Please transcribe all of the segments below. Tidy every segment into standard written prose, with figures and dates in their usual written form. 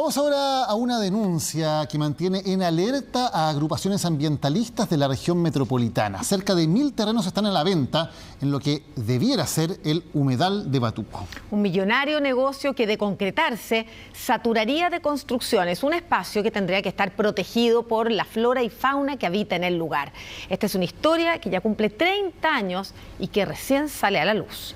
Vamos ahora a una denuncia que mantiene en alerta a agrupaciones ambientalistas de la región metropolitana. Cerca de 1000 terrenos están a la venta en lo que debiera ser el humedal de Batuco. Un millonario negocio que, de concretarse, saturaría de construcciones un espacio que tendría que estar protegido por la flora y fauna que habita en el lugar. Esta es una historia que ya cumple 30 años y que recién sale a la luz.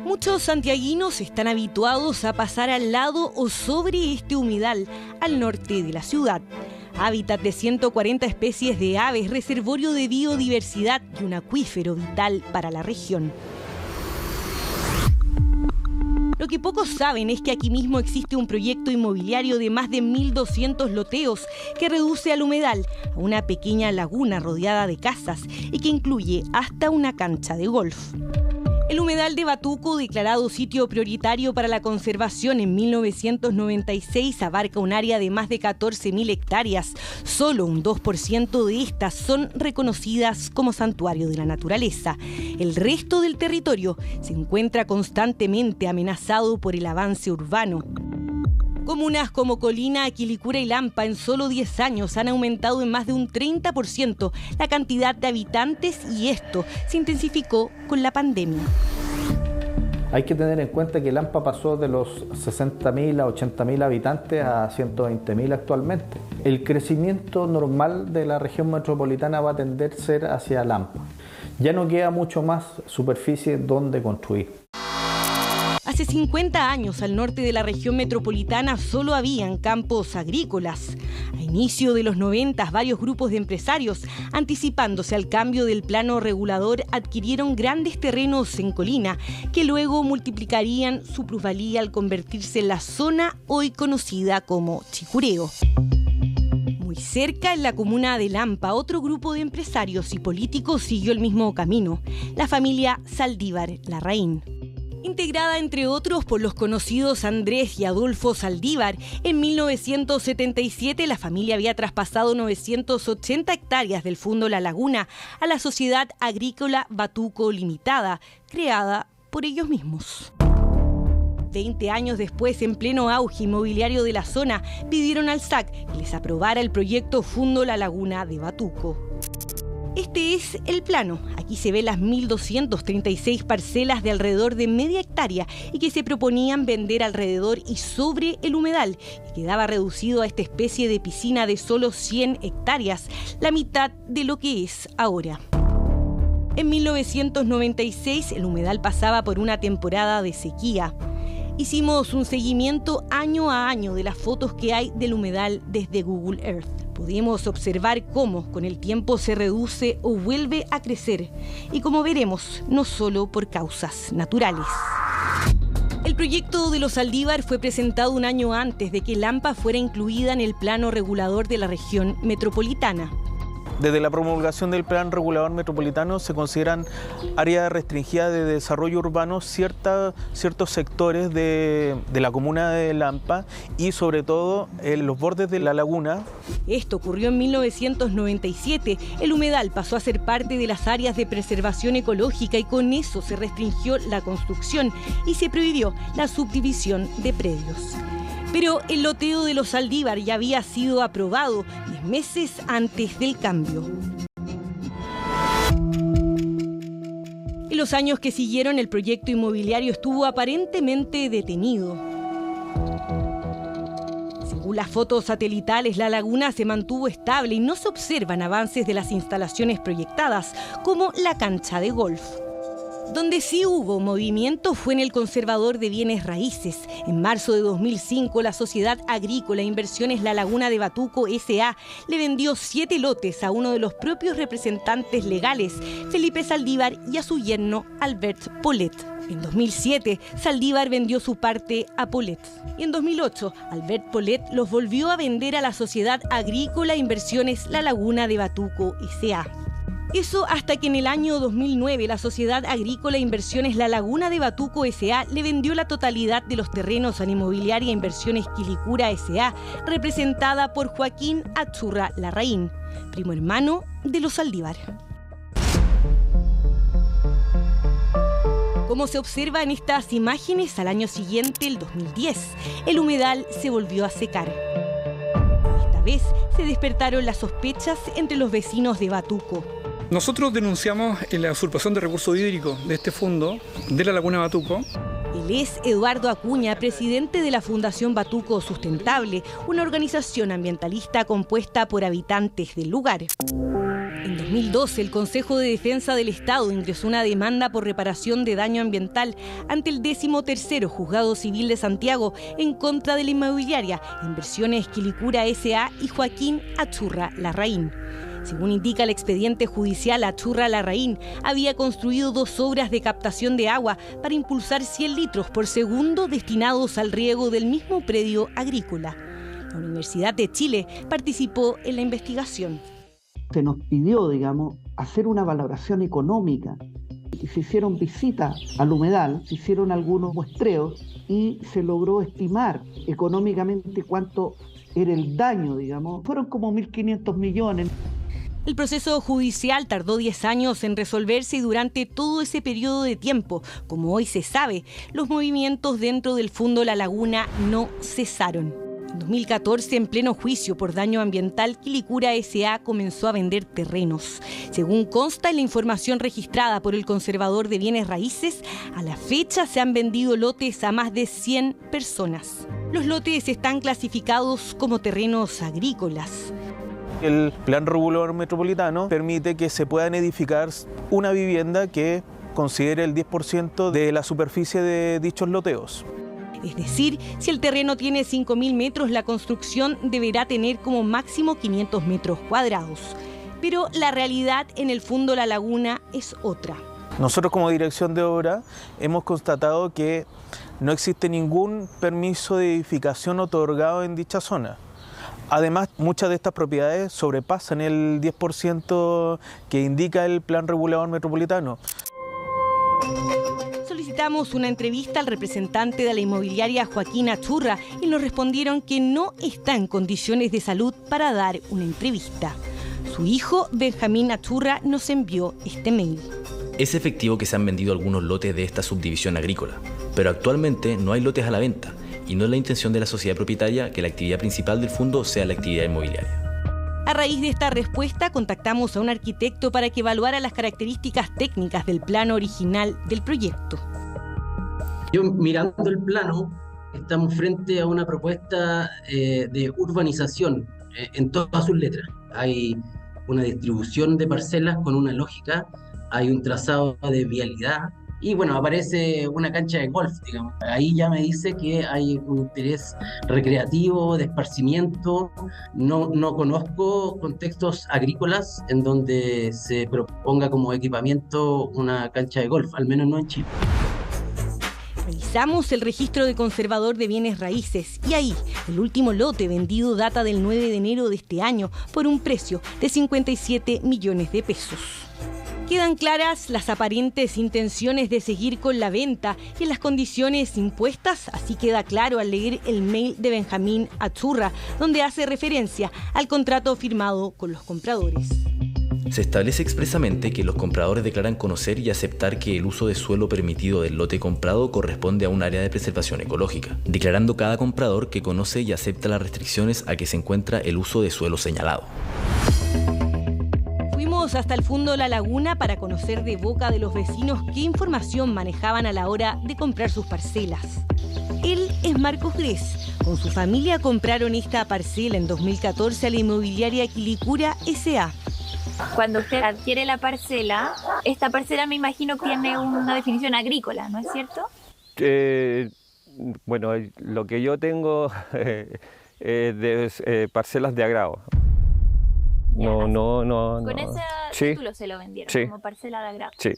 Muchos santiaguinos están habituados a pasar al lado o sobre este humedal, al norte de la ciudad. Hábitat de 140 especies de aves, reservorio de biodiversidad y un acuífero vital para la región. Lo que pocos saben es que aquí mismo existe un proyecto inmobiliario de más de 1.200 loteos que reduce al humedal a una pequeña laguna rodeada de casas y que incluye hasta una cancha de golf. El humedal de Batuco, declarado sitio prioritario para la conservación en 1996, abarca un área de más de 14.000 hectáreas. Solo un 2% de estas son reconocidas como santuario de la naturaleza. El resto del territorio se encuentra constantemente amenazado por el avance urbano. Comunas como Colina, Quilicura y Lampa en solo 10 años han aumentado en más de un 30% la cantidad de habitantes y esto se intensificó con la pandemia. Hay que tener en cuenta que Lampa pasó de los 60.000 a 80.000 habitantes a 120.000 actualmente. El crecimiento normal de la región metropolitana va a tender a ser hacia Lampa. Ya no queda mucho más superficie donde construir. Hace 50 años al norte de la región metropolitana solo habían campos agrícolas. A inicio de los 90, varios grupos de empresarios, anticipándose al cambio del plano regulador, adquirieron grandes terrenos en Colina, que luego multiplicarían su plusvalía al convertirse en la zona hoy conocida como Chicureo. Muy cerca, en la comuna de Lampa, otro grupo de empresarios y políticos siguió el mismo camino, la familia Saldívar Larraín. Integrada, entre otros, por los conocidos Andrés y Adolfo Saldívar, en 1977 la familia había traspasado 980 hectáreas del Fundo La Laguna a la Sociedad Agrícola Batuco Limitada, creada por ellos mismos. 20 años después, en pleno auge inmobiliario de la zona, pidieron al SAC que les aprobara el proyecto Fundo La Laguna de Batuco. Este es el plano. Aquí se ven las 1.236 parcelas de alrededor de media hectárea y que se proponían vender alrededor y sobre el humedal, que quedaba reducido a esta especie de piscina de solo 100 hectáreas, la mitad de lo que es ahora. En 1996 el humedal pasaba por una temporada de sequía. Hicimos un seguimiento año a año de las fotos que hay del humedal desde Google Earth. Pudimos observar cómo con el tiempo se reduce o vuelve a crecer. Y como veremos, no solo por causas naturales. El proyecto de los Saldívar fue presentado un año antes de que Lampa fuera incluida en el plano regulador de la región metropolitana. Desde la promulgación del Plan Regulador Metropolitano se consideran áreas restringidas de desarrollo urbano ciertos sectores de la comuna de Lampa y sobre todo en los bordes de la laguna. Esto ocurrió en 1997. El humedal pasó a ser parte de las áreas de preservación ecológica y con eso se restringió la construcción y se prohibió la subdivisión de predios. Pero el loteo de los Saldívar ya había sido aprobado 10 meses antes del cambio. En los años que siguieron, el proyecto inmobiliario estuvo aparentemente detenido. Según las fotos satelitales, la laguna se mantuvo estable y no se observan avances de las instalaciones proyectadas, como la cancha de golf. Donde sí hubo movimiento fue en el conservador de bienes raíces. En marzo de 2005, la Sociedad Agrícola Inversiones La Laguna de Batuco S.A. le vendió 7 lotes a uno de los propios representantes legales, Felipe Saldívar, y a su yerno, Albert Polet. En 2007, Saldívar vendió su parte a Polet. Y en 2008, Albert Polet los volvió a vender a la Sociedad Agrícola Inversiones La Laguna de Batuco S.A. Eso hasta que en el año 2009 la Sociedad Agrícola Inversiones La Laguna de Batuco S.A. le vendió la totalidad de los terrenos a Inmobiliaria Inversiones Quilicura S.A., representada por Joaquín Achurra Larraín, primo hermano de los Saldívar. Como se observa en estas imágenes, al año siguiente, el 2010, el humedal se volvió a secar. Esta vez se despertaron las sospechas entre los vecinos de Batuco. Nosotros denunciamos la usurpación de recursos hídricos de este fondo de la laguna Batuco. Él es Eduardo Acuña, presidente de la Fundación Batuco Sustentable, una organización ambientalista compuesta por habitantes del lugar. En 2012, el Consejo de Defensa del Estado ingresó una demanda por reparación de daño ambiental ante el 13º Juzgado Civil de Santiago en contra de la inmobiliaria Inversiones Quilicura S.A. y Joaquín Achurra Larraín. Según indica el expediente judicial, Achurra Larraín había construido 2 obras de captación de agua para impulsar 100 litros por segundo destinados al riego del mismo predio agrícola. La Universidad de Chile participó en la investigación. Se nos pidió, hacer una valoración económica. Y se hicieron visitas al humedal, se hicieron algunos muestreos y se logró estimar económicamente cuánto era el daño, Fueron como 1.500 millones. El proceso judicial tardó 10 años en resolverse y durante todo ese periodo de tiempo, como hoy se sabe, los movimientos dentro del Fondo La Laguna no cesaron. En 2014, en pleno juicio por daño ambiental, Quilicura S.A. comenzó a vender terrenos. Según consta en la información registrada por el Conservador de Bienes Raíces, a la fecha se han vendido lotes a más de 100 personas. Los lotes están clasificados como terrenos agrícolas. El Plan Regulador Metropolitano permite que se puedan edificar una vivienda que considere el 10% de la superficie de dichos loteos. Es decir, si el terreno tiene 5.000 metros, la construcción deberá tener como máximo 500 metros cuadrados. Pero la realidad en el Fondo La Laguna es otra. Nosotros como dirección de obra hemos constatado que no existe ningún permiso de edificación otorgado en dicha zona. Además, muchas de estas propiedades sobrepasan el 10% que indica el Plan Regulador Metropolitano. Solicitamos una entrevista al representante de la inmobiliaria Joaquín Achurra y nos respondieron que no está en condiciones de salud para dar una entrevista. Su hijo, Benjamín Achurra, nos envió este mail. Es efectivo que se han vendido algunos lotes de esta subdivisión agrícola, pero actualmente no hay lotes a la venta y no es la intención de la sociedad propietaria que la actividad principal del fondo sea la actividad inmobiliaria. A raíz de esta respuesta, contactamos a un arquitecto para que evaluara las características técnicas del plano original del proyecto. Yo, mirando el plano, estamos frente a una propuesta de urbanización en todas sus letras. Hay una distribución de parcelas con una lógica, hay un trazado de vialidad y bueno, aparece una cancha de golf, digamos. Ahí ya me dice que hay un interés recreativo, de esparcimiento. No conozco contextos agrícolas en donde se proponga como equipamiento una cancha de golf, al menos no en Chile. Revisamos el registro de Conservador de Bienes Raíces y ahí el último lote vendido data del 9 de enero de este año por un precio de 57 millones de pesos. Quedan claras las aparentes intenciones de seguir con la venta y en las condiciones impuestas, así queda claro al leer el mail de Benjamín Achurra, donde hace referencia al contrato firmado con los compradores. Se establece expresamente que los compradores declaran conocer y aceptar que el uso de suelo permitido del lote comprado corresponde a un área de preservación ecológica, declarando cada comprador que conoce y acepta las restricciones a que se encuentra el uso de suelo señalado. Fuimos hasta el Fondo La Laguna para conocer de boca de los vecinos qué información manejaban a la hora de comprar sus parcelas. Él es Marcos Grés. Con su familia compraron esta parcela en 2014 a la inmobiliaria Quilicura S.A. Cuando usted adquiere la parcela, esta parcela me imagino que tiene una definición agrícola, ¿no es cierto? Bueno, lo que yo tengo de parcelas de agrado. No. Con ese título se lo vendieron, sí, como parcela de agrado. Sí.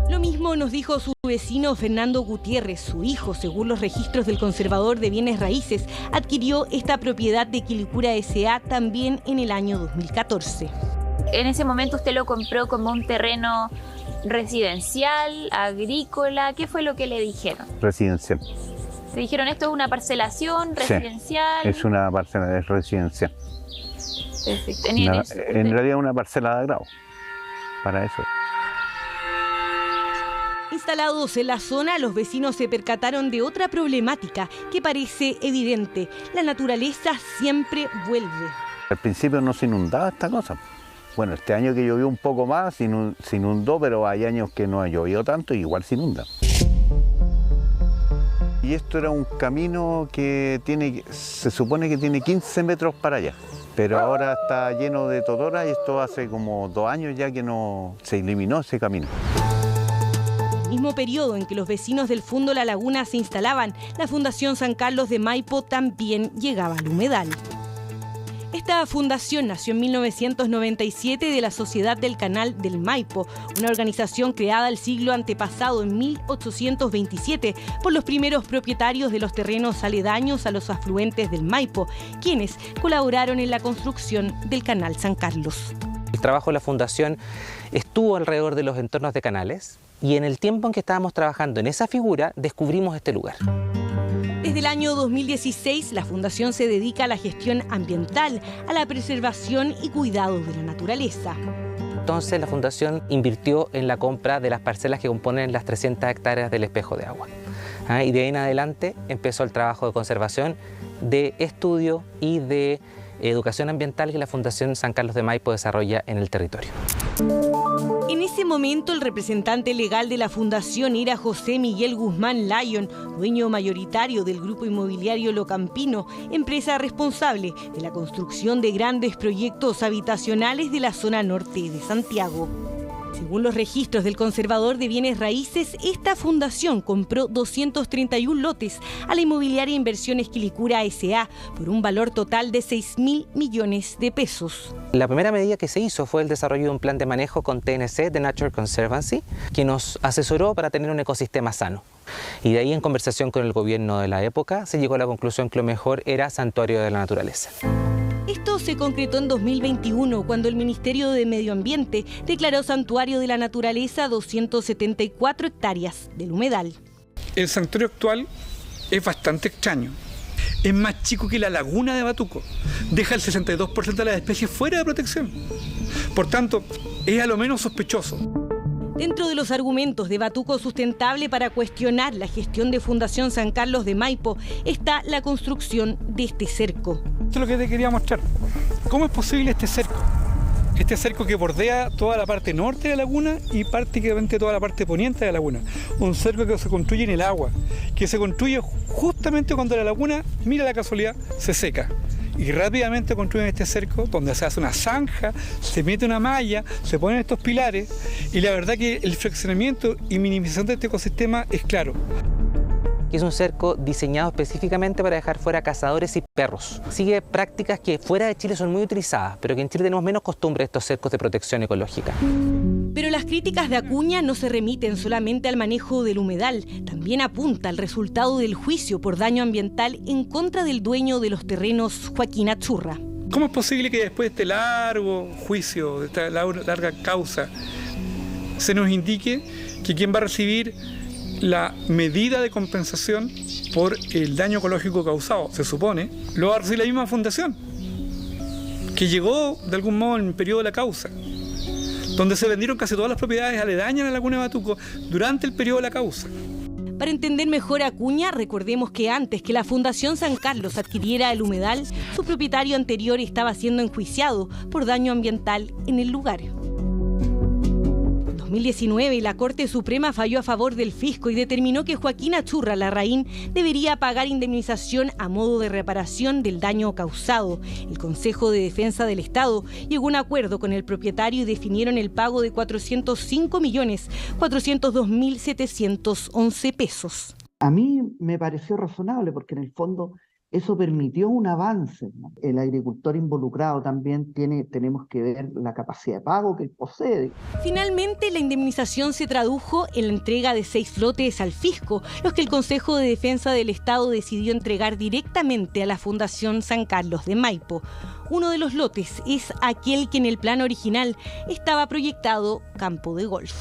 Lo mismo nos dijo su vecino Fernando Gutiérrez. Su hijo, según los registros del Conservador de Bienes Raíces, adquirió esta propiedad de Quilicura S.A. también en el año 2014. En ese momento usted lo compró como un terreno residencial, agrícola. ¿Qué fue lo que le dijeron? Residencial. ¿Le dijeron esto es una parcelación residencial? Sí, es una parcela residencial. Perfecto. En realidad una parcela de agrado, para eso. Es Instalados en la zona, los vecinos se percataron de otra problemática que parece evidente. La naturaleza siempre vuelve. Al principio no se inundaba esta cosa. Bueno, este año que llovió un poco más, se inundó, pero hay años que no ha llovido tanto y igual se inunda. Y esto era un camino que se supone que tiene 15 metros para allá, pero ahora está lleno de totora y esto hace como 2 años ya que no se eliminó ese camino. En el mismo periodo en que los vecinos del Fundo La Laguna se instalaban, la Fundación San Carlos de Maipo también llegaba al humedal. Esta fundación nació en 1997 de la Sociedad del Canal del Maipo, una organización creada el siglo antepasado, en 1827, por los primeros propietarios de los terrenos aledaños a los afluentes del Maipo, quienes colaboraron en la construcción del Canal San Carlos. El trabajo de la fundación estuvo alrededor de los entornos de canales y en el tiempo en que estábamos trabajando en esa figura descubrimos este lugar. Desde el año 2016, la Fundación se dedica a la gestión ambiental, a la preservación y cuidado de la naturaleza. Entonces la Fundación invirtió en la compra de las parcelas que componen las 300 hectáreas del espejo de agua. Y de ahí en adelante empezó el trabajo de conservación, de estudio y de educación ambiental que la Fundación San Carlos de Maipo desarrolla en el territorio. En ese momento, el representante legal de la Fundación era José Miguel Guzmán Lyon, dueño mayoritario del grupo inmobiliario Locampino, empresa responsable de la construcción de grandes proyectos habitacionales de la zona norte de Santiago. Según los registros del Conservador de Bienes Raíces, esta fundación compró 231 lotes a la inmobiliaria Inversiones Quilicura S.A. por un valor total de 6.000 millones de pesos. La primera medida que se hizo fue el desarrollo de un plan de manejo con TNC, The Nature Conservancy, que nos asesoró para tener un ecosistema sano. Y de ahí, en conversación con el gobierno de la época, se llegó a la conclusión que lo mejor era Santuario de la Naturaleza. Esto se concretó en 2021, cuando el Ministerio de Medio Ambiente declaró Santuario de la Naturaleza 274 hectáreas del humedal. El santuario actual es bastante extraño. Es más chico que la laguna de Batuco. Deja el 62% de las especies fuera de protección. Por tanto, es a lo menos sospechoso. Dentro de los argumentos de Batuco Sustentable para cuestionar la gestión de Fundación San Carlos de Maipo está la construcción de este cerco. Esto es lo que te quería mostrar. ¿Cómo es posible este cerco? Este cerco que bordea toda la parte norte de la laguna y prácticamente toda la parte poniente de la laguna. Un cerco que se construye en el agua, que se construye justamente cuando la laguna, mira la casualidad, se seca. Y rápidamente construyen este cerco donde se hace una zanja, se mete una malla, se ponen estos pilares y la verdad que el fraccionamiento y minimización de este ecosistema es claro. Es un cerco diseñado específicamente para dejar fuera cazadores y perros. Sigue prácticas que fuera de Chile son muy utilizadas, pero que en Chile tenemos menos costumbre de estos cercos de protección ecológica. Pero las críticas de Acuña no se remiten solamente al manejo del humedal, también apunta al resultado del juicio por daño ambiental en contra del dueño de los terrenos, Joaquín Achurra. ¿Cómo es posible que después de este largo juicio, de esta larga causa, se nos indique que quien va a recibir la medida de compensación por el daño ecológico causado, se supone, lo va a recibir la misma fundación, que llegó de algún modo en el periodo de la causa, donde se vendieron casi todas las propiedades aledañas a la laguna de Batuco durante el periodo de la causa? Para entender mejor a Acuña, recordemos que antes que la Fundación San Carlos adquiriera el humedal, su propietario anterior estaba siendo enjuiciado por daño ambiental en el lugar. En 2019, la Corte Suprema falló a favor del fisco y determinó que Joaquín Achurra Larraín debería pagar indemnización a modo de reparación del daño causado. El Consejo de Defensa del Estado llegó a un acuerdo con el propietario y definieron el pago de 405.402.711 pesos. A mí me pareció razonable porque en el fondo eso permitió un avance, ¿no? El agricultor involucrado también tenemos que ver la capacidad de pago que él posee. Finalmente, la indemnización se tradujo en la entrega de 6 lotes al fisco, los que el Consejo de Defensa del Estado decidió entregar directamente a la Fundación San Carlos de Maipo. Uno de los lotes es aquel que en el plan original estaba proyectado campo de golf.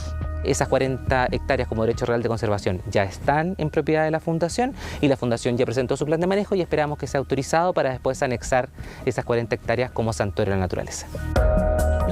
Esas 40 hectáreas como derecho real de conservación ya están en propiedad de la Fundación y la Fundación ya presentó su plan de manejo y esperamos que sea autorizado para después anexar esas 40 hectáreas como santuario de la naturaleza.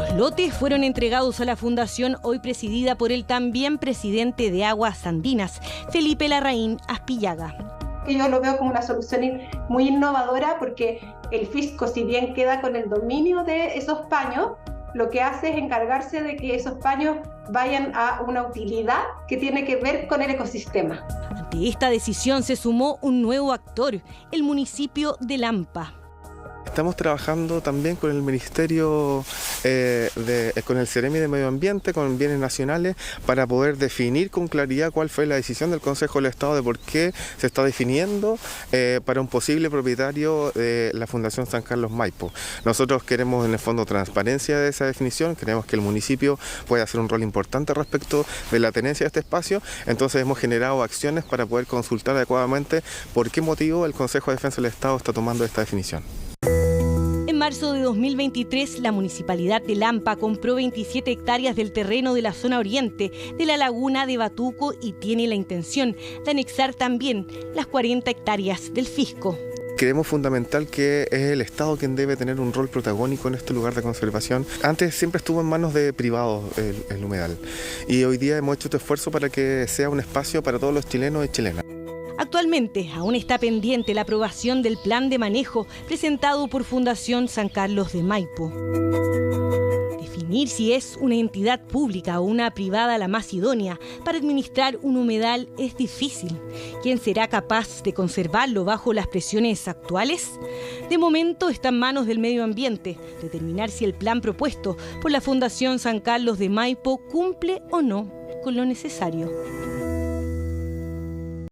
Los lotes fueron entregados a la fundación hoy presidida por el también presidente de Aguas Andinas, Felipe Larraín Aspillaga. Yo lo veo como una solución muy innovadora porque el fisco, si bien queda con el dominio de esos paños, lo que hace es encargarse de que esos paños vayan a una utilidad que tiene que ver con el ecosistema. Ante esta decisión se sumó un nuevo actor, el municipio de Lampa. Estamos trabajando también con el Ministerio, con el Ceremi de Medio Ambiente, con bienes nacionales, para poder definir con claridad cuál fue la decisión del Consejo del Estado de por qué se está definiendo para un posible propietario de la Fundación San Carlos Maipo. Nosotros queremos en el fondo transparencia de esa definición, queremos que el municipio pueda hacer un rol importante respecto de la tenencia de este espacio, entonces hemos generado acciones para poder consultar adecuadamente por qué motivo el Consejo de Defensa del Estado está tomando esta definición. En marzo de 2023, la Municipalidad de Lampa compró 27 hectáreas del terreno de la zona oriente de la laguna de Batuco y tiene la intención de anexar también las 40 hectáreas del fisco. Creemos fundamental que es el Estado quien debe tener un rol protagónico en este lugar de conservación. Antes siempre estuvo en manos de privados el humedal y hoy día hemos hecho este esfuerzo para que sea un espacio para todos los chilenos y chilenas. Actualmente aún está pendiente la aprobación del plan de manejo presentado por Fundación San Carlos de Maipo. Definir si es una entidad pública o una privada la más idónea para administrar un humedal es difícil. ¿Quién será capaz de conservarlo bajo las presiones actuales? De momento está en manos del medio ambiente determinar si el plan propuesto por la Fundación San Carlos de Maipo cumple o no con lo necesario.